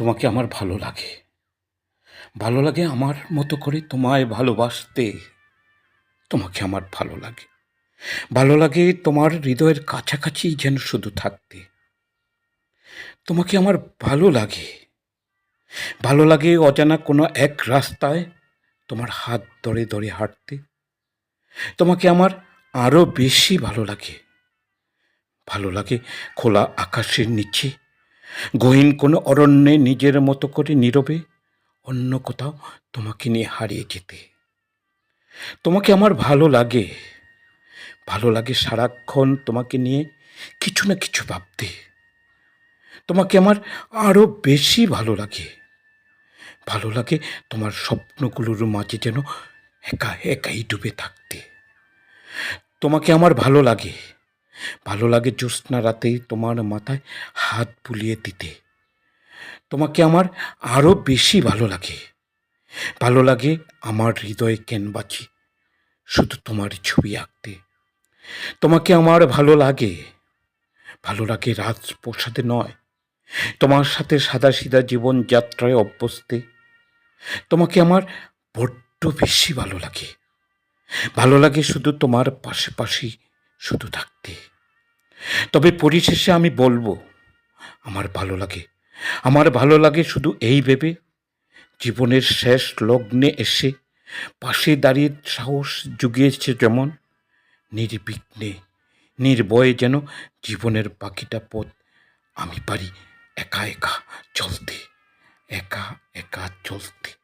তোমাকে আমার ভালো লাগে। ভালো লাগে আমার মতো করে তোমায় ভালোবাসতে। তোমাকে আমার ভালো লাগে। ভালো লাগে তোমার হৃদয়ের কাছাকাছি যেন শুধু থাকতে। তোমাকে আমার ভালো লাগে। ভালো লাগে অজানা কোনো এক রাস্তায় তোমার হাত ধরে ধরে হাঁটতে। তোমাকে আমার আরও বেশি ভালো লাগে। ভালো লাগে খোলা আকাশের নিচে, গহীন কোনো অরণ্যে নিজের মতো করে নীরবে অন্য কোথাও তোমাকে নিয়ে হারিয়ে যেতে। তোমাকে আমার ভালো লাগে। ভালো লাগে সারাক্ষণ তোমাকে নিয়ে কিছু না কিছু ভাবতে। তোমাকে আমার আরও বেশি ভালো লাগে। ভালো লাগে তোমার স্বপ্নগুলোর মাঝে যেন একা একাই ডুবে থাকতে। তোমাকে আমার ভালো লাগে। ভালো লাগে জ্যোৎস্না রাতে তোমার মাথায় হাত বুলিয়ে দিতে। তোমাকে আমার আরও বেশি ভালো লাগে। ভালো লাগে আমার হৃদয়ে ক্যানভাসে শুধু তোমারই ছবি আঁকতে। তোমাকে আমার ভালো লাগে। ভালো লাগে রাজপ্রাসাদে নয়, তোমার সাথে সাদাসিধা জীবনযাত্রায় অভ্যস্তে। তোমাকে আমার বড্ড বেশি ভালো লাগে। ভালো লাগে শুধু তোমার পাশাপাশি শুধু থাকতে। তবে পরিশেষে আমি বলবো, আমার ভালো লাগে। আমার ভালো লাগে শুধু এই ভেবে, জীবনের শেষ লগ্নে এসে পাশে দাঁড়িয়ে সাহস জুগিয়েছে যেমন, নির্বিঘ্নে নির্ভয়ে যেন জীবনের বাকিটা পথ আমি পারি একা একা চলতে, একা একা চলতে।